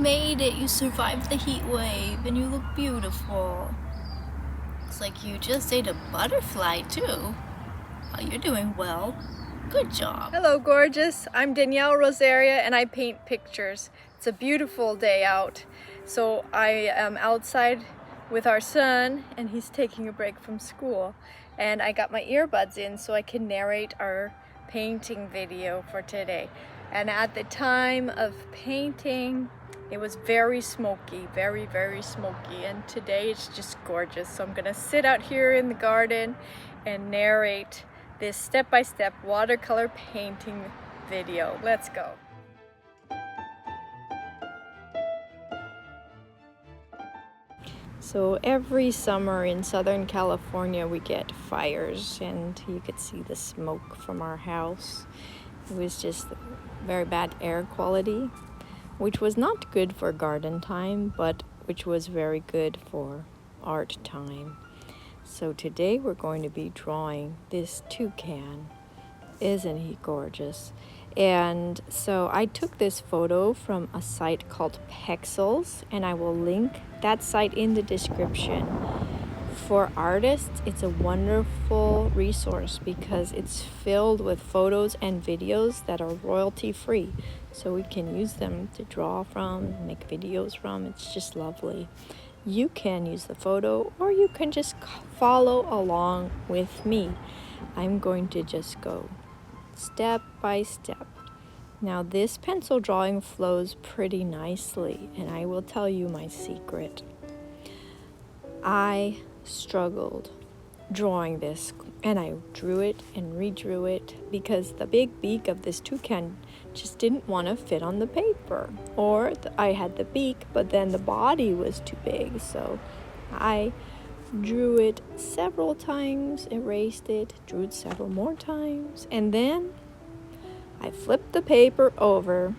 made it. You survived the heat wave and you look beautiful. Looks like you just ate a butterfly too. Oh, you're doing well. Good job. Hello, gorgeous. I'm Danielle Rosaria and I paint pictures. It's a beautiful day out. So I am outside with our son and he's taking a break from school. And I got my earbuds in so I can narrate our painting video for today. And at the time of painting, it was very smoky, very, very smoky. And today it's just gorgeous. So I'm gonna sit out here in the garden and narrate this step-by-step watercolor painting video. Let's go. So every summer in Southern California we get fires and you could see the smoke from our house. It was just very bad air quality, which was not good for garden time, but which was very good for art time. So today we're going to be drawing this toucan. Isn't he gorgeous? And so I took this photo from a site called Pexels, and I will link that site in the description. For artists, it's a wonderful resource because it's filled with photos and videos that are royalty free. So we can use them to draw from, make videos from. It's just lovely. You can use the photo or you can just follow along with me. I'm going to just go step by step. Now this pencil drawing flows pretty nicely and I will tell you my secret. I struggled drawing this and I drew it and redrew it because the big beak of this toucan just didn't want to fit on the paper, or I had the beak but then the body was too big, so I drew it several times, erased it, drew it several more times, and then I flipped the paper over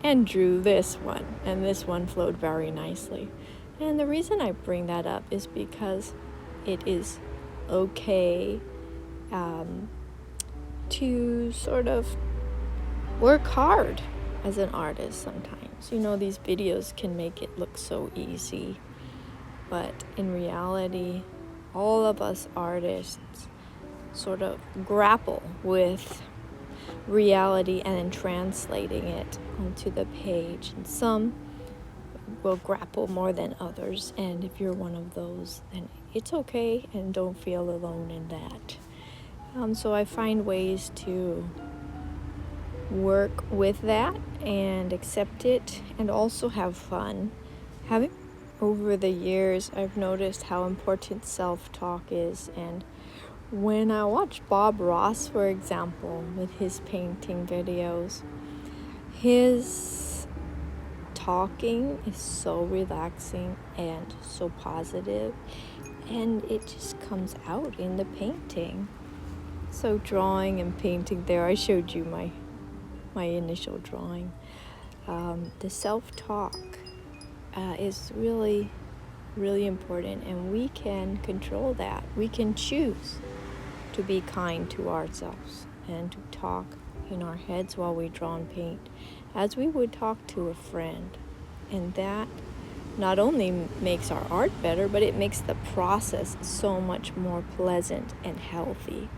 and drew this one, and this one flowed very nicely. And the reason I bring that up is because it is okay to sort of work hard as an artist sometimes. You know, these videos can make it look so easy, but in reality, all of us artists sort of grapple with reality and then translating it onto the page. And some will grapple more than others, and if you're one of those, then it's okay and don't feel alone in that. So I find ways to work with that and accept it and also have fun. Over the years, I've noticed how important self-talk is, and when I watch Bob Ross, for example, with his painting videos, his talking is so relaxing and so positive, and it just comes out in the painting. So drawing and painting there, I showed you my initial drawing. The self-talk is really, really important, and we can control that. We can choose to be kind to ourselves and to talk in our heads while we draw and paint as we would talk to a friend. And that not only makes our art better, but it makes the process so much more pleasant and healthy.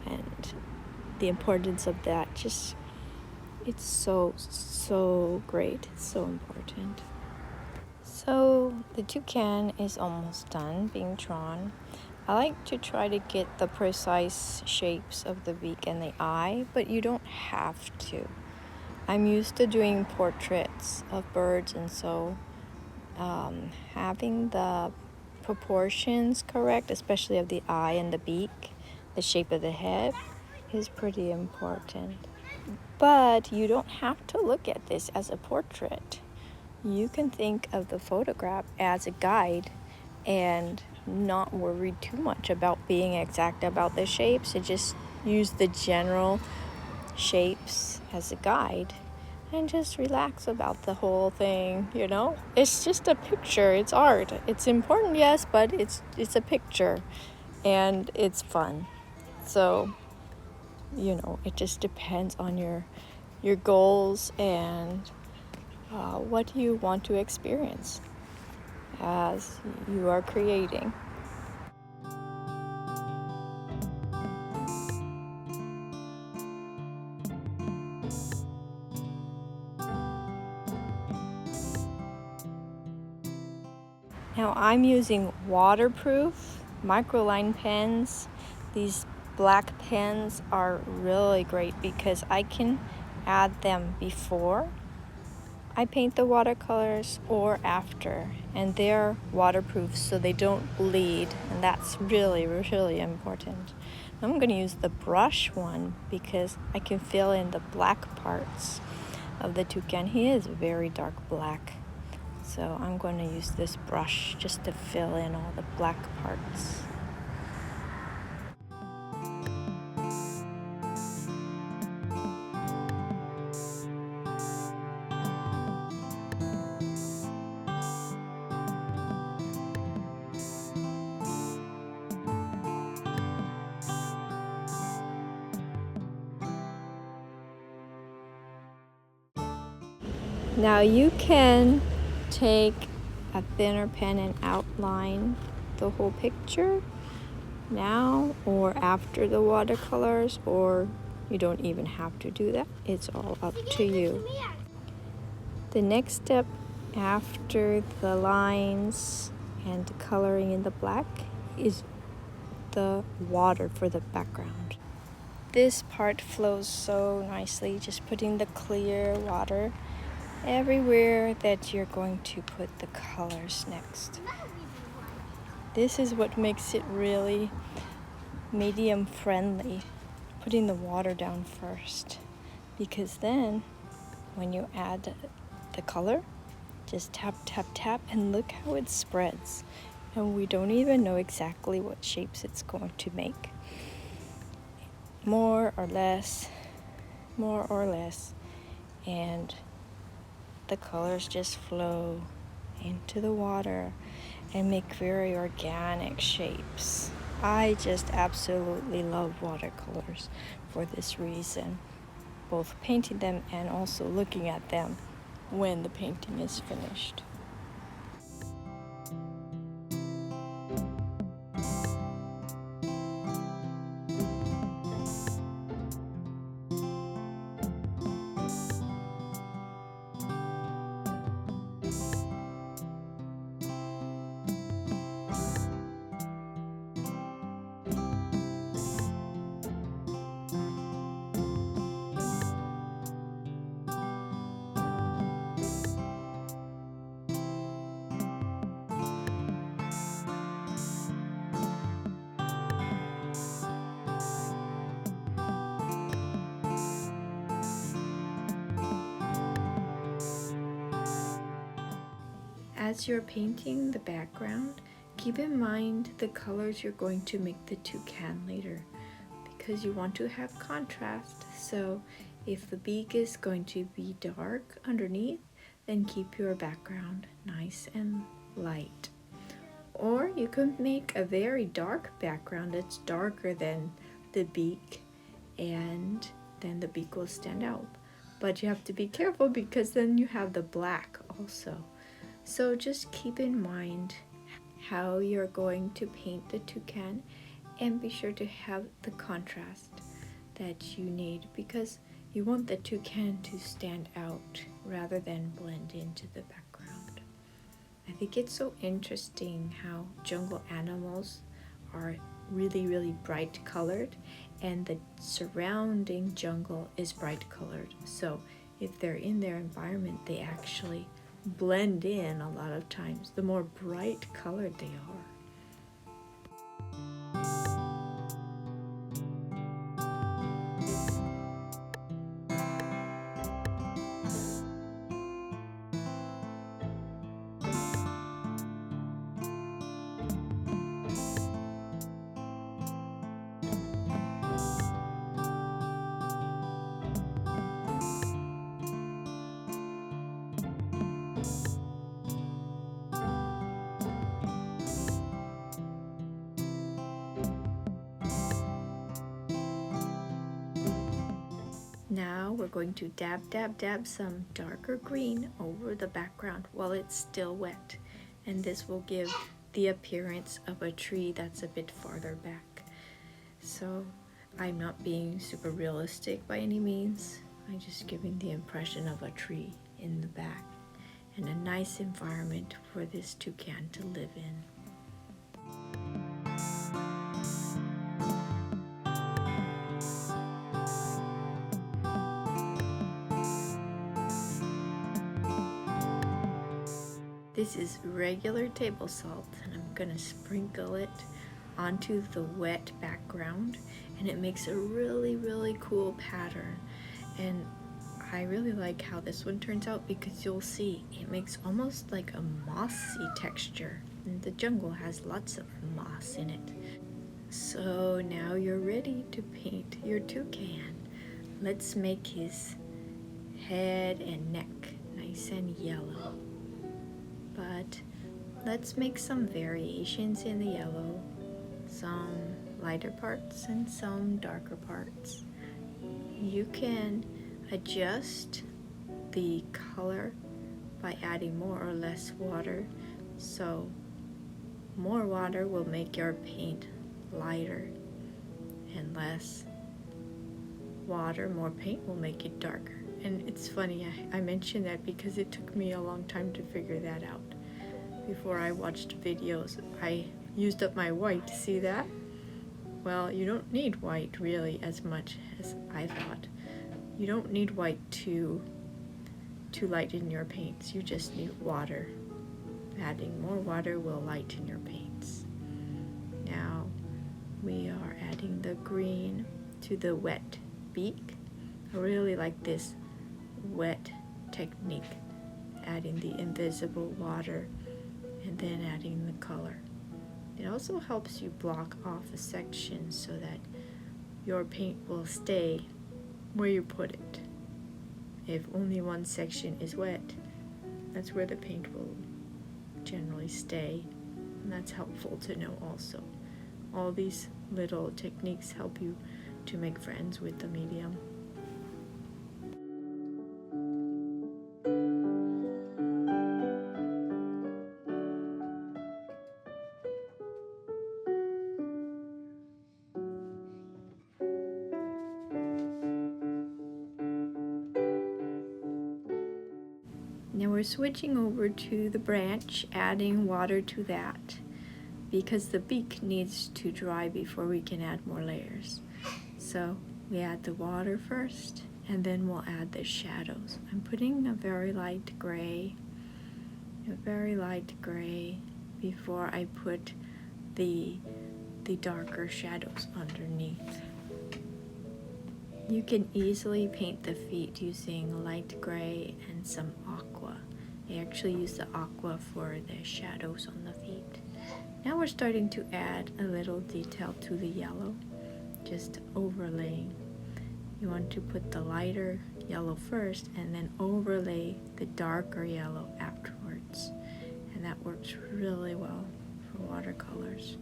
And the importance of that, just, it's so great. It's so important. So the toucan is almost done being drawn. I like to try to get the precise shapes of the beak and the eye, but you don't have to. I'm used to doing portraits of birds, and so having the proportions correct, especially of the eye and the beak, the shape of the head, is pretty important. But you don't have to look at this as a portrait. You can think of the photograph as a guide and not worry too much about being exact about the shapes. And just use the general shapes as a guide and just relax about the whole thing, you know? It's just a picture, it's art. It's important, yes, but it's a picture and it's fun. So, you know, it just depends on your goals and what you want to experience as you are creating. Now I'm using waterproof microline pens. These black pens are really great because I can add them before I paint the watercolors or after, and they're waterproof so they don't bleed, and that's really, really important. I'm going to use the brush one because I can fill in the black parts of the toucan. He is very dark black. So I'm going to use this brush just to fill in all the black parts. Now you can take a thinner pen and outline the whole picture now or after the watercolors, or you don't even have to do that. It's all up to you. The next step after the lines and coloring in the black is the water for the background. This part flows so nicely, just putting the clear water everywhere that you're going to put the colors next. This is what makes it really medium friendly, putting the water down first, because then when you add the color, just tap, tap, tap, and look how it spreads. And we don't even know exactly what shapes it's going to make. More or less, and the colors just flow into the water and make very organic shapes. I just absolutely love watercolors for this reason, both painting them and also looking at them when the painting is finished. As you're painting the background, keep in mind the colors you're going to make the toucan later, because you want to have contrast. So if the beak is going to be dark underneath, then keep your background nice and light. Or you can make a very dark background that's darker than the beak, and then the beak will stand out. But you have to be careful because then you have the black also. So just keep in mind how you're going to paint the toucan, and be sure to have the contrast that you need, because you want the toucan to stand out rather than blend into the background. I think it's so interesting how jungle animals are really, really bright colored, and the surrounding jungle is bright colored. So if they're in their environment, they actually blend in a lot of times, the more bright colored they are. Now we're going to dab some darker green over the background while it's still wet. And this will give the appearance of a tree that's a bit farther back. So I'm not being super realistic by any means. I'm just giving the impression of a tree in the back and a nice environment for this toucan to live in. This is regular table salt, and I'm gonna sprinkle it onto the wet background, and it makes a really cool pattern. And I really like how this one turns out because you'll see it makes almost like a mossy texture, and the jungle has lots of moss in it. So now you're ready to paint your toucan. Let's make his head and neck nice and yellow. But let's make some variations in the yellow, some lighter parts and some darker parts. You can adjust the color by adding more or less water. So more water will make your paint lighter, and less water, more paint will make it darker. And it's funny, I mentioned that because it took me a long time to figure that out. Before I watched videos, I used up my white. See that? Well, you don't need white really as much as I thought. You don't need white to lighten your paints. You just need water. Adding more water will lighten your paints. Now we are adding the green to the wet beak. I really like this wet technique, adding the invisible water and then adding the color. It also helps you block off a section so that your paint will stay where you put it. If only one section is wet, that's where the paint will generally stay, and that's helpful to know also. All these little techniques help you to make friends with the medium. Now we're switching over to the branch, adding water to that because the beak needs to dry before we can add more layers. So we add the water first, and then we'll add the shadows. I'm putting a very light gray before I put the darker shadows underneath. You can easily paint the feet using light gray and some aqua. I actually use the aqua for the shadows on the feet. Now we're starting to add a little detail to the yellow, just overlaying. You want to put the lighter yellow first and then overlay the darker yellow afterwards. And that works really well for watercolors.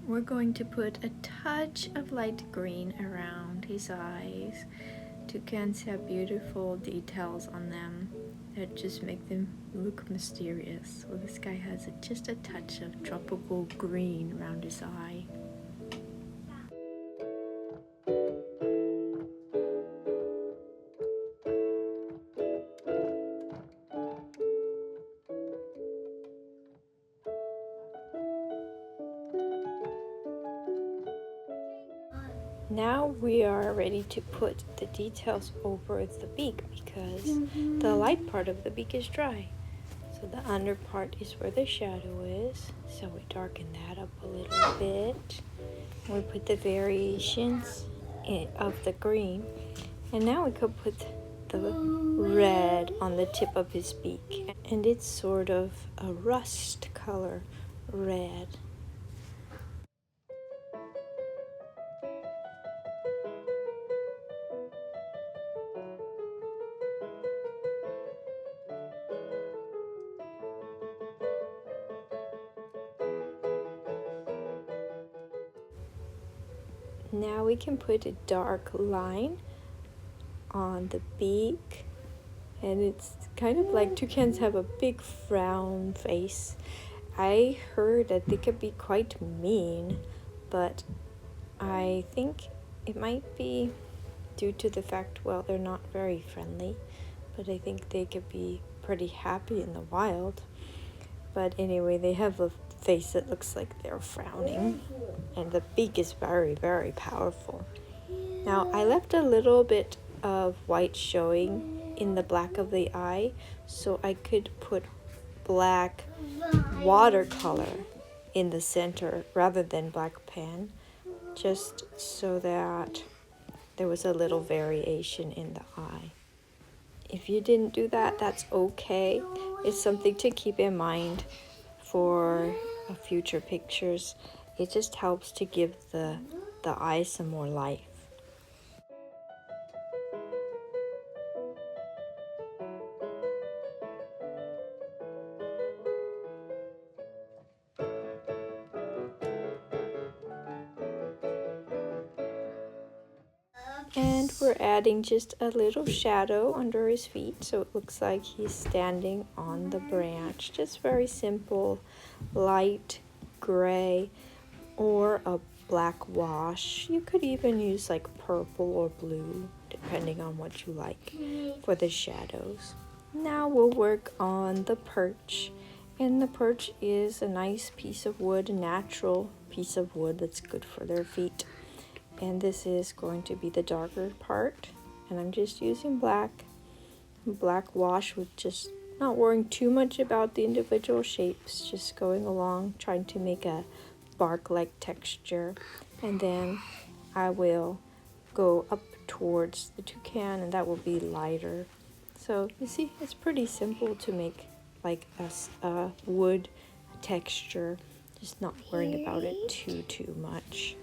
We're going to put a touch of light green around his eyes. Toucans have beautiful details on them that just make them look mysterious. So this guy has just a touch of tropical green around his eye. Now we are ready to put the details over the beak because the light part of the beak is dry. So the under part is where the shadow is. So we darken that up a little bit. We put the variations of the green. And now we could put the red on the tip of his beak. And it's sort of a rust color red. Now we can put a dark line on the beak, and it's kind of like toucans have a big frown face. I heard that they could be quite mean, but I think it might be due to the fact, well, they're not very friendly, but I think they could be pretty happy in the wild. But anyway, they have a face that looks like they're frowning, and the beak is very, very powerful. Now, I left a little bit of white showing in the black of the eye, so I could put black watercolor in the center rather than black pen, just so that there was a little variation in the eye. If you didn't do that, that's okay. It's something to keep in mind for future pictures. It just helps to give the eye some more life. And we're adding just a little shadow under his feet, so it looks like he's standing on the branch. Just very simple, light gray or a black wash. You could even use like purple or blue, depending on what you like for the shadows. Now we'll work on the perch. And the perch is a nice piece of wood, a natural piece of wood that's good for their feet. And this is going to be the darker part, and I'm just using black wash with just not worrying too much about the individual shapes, just going along trying to make a bark-like texture. And then I will go up towards the toucan, and that will be lighter. So you see, it's pretty simple to make like a wood texture, just not worrying about it too much.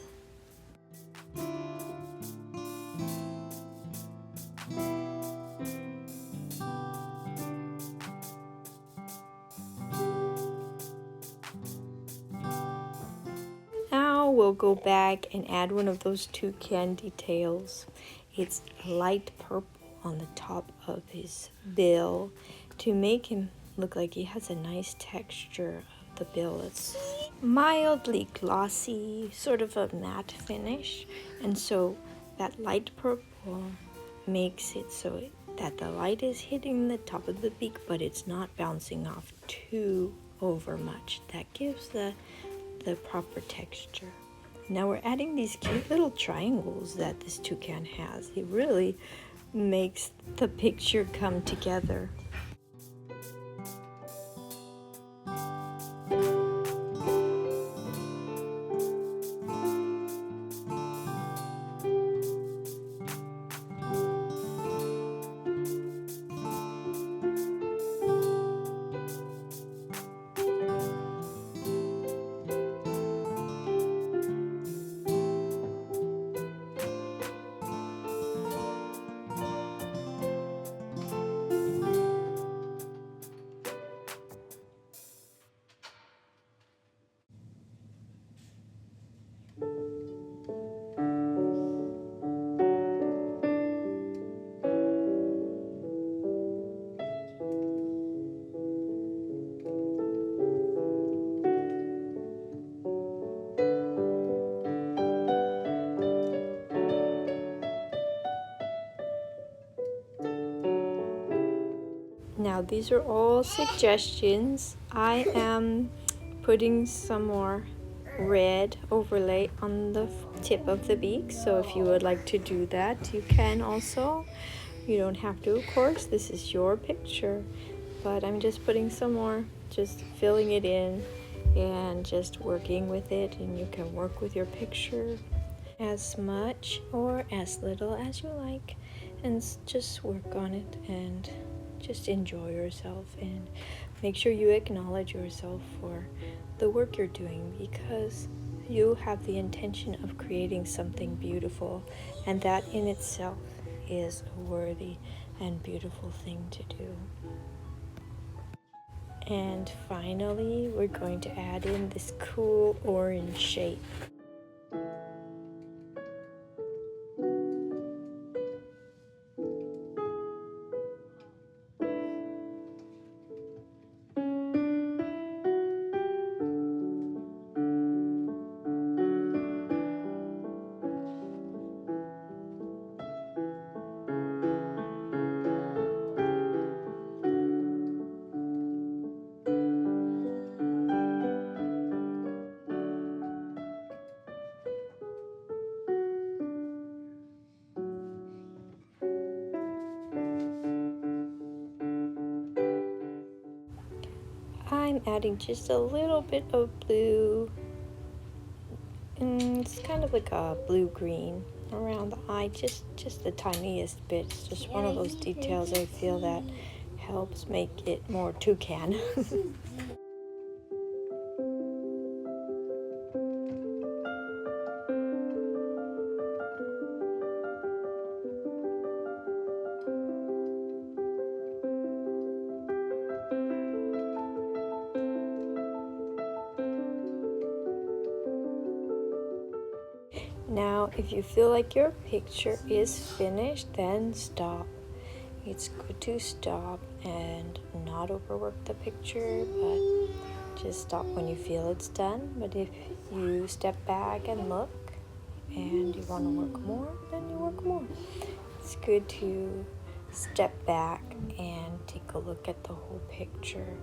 Now we'll go back and add one of those toucan details. It's light purple on the top of his bill to make him look like he has a nice texture of the bill. It's mildly glossy, sort of a matte finish, and so that light purple makes it so that the light is hitting the top of the beak, but it's not bouncing off too over much. That gives the proper texture. Now we're adding these cute little triangles that this toucan has. It really makes the picture come together. Now these are all suggestions. I am putting some more red overlay on the tip of the beak, so if you would like to do that, you can also. You don't have to, of course. This is your picture, but I'm just putting some more, just filling it in and just working with it. And you can work with your picture as much or as little as you like, and just work on it and just enjoy yourself, and make sure you acknowledge yourself for the work you're doing, because you have the intention of creating something beautiful, and that in itself is a worthy and beautiful thing to do. And finally, we're going to add in this cool orange shape. I'm adding just a little bit of blue, and it's kind of like a blue-green around the eye, just the tiniest bits. Just one of those details I feel that helps make it more toucan. Now, if you feel like your picture is finished, then stop. It's good to stop and not overwork the picture, but just stop when you feel it's done. But if you step back and look and you want to work more, then you work more. It's good to step back and take a look at the whole picture.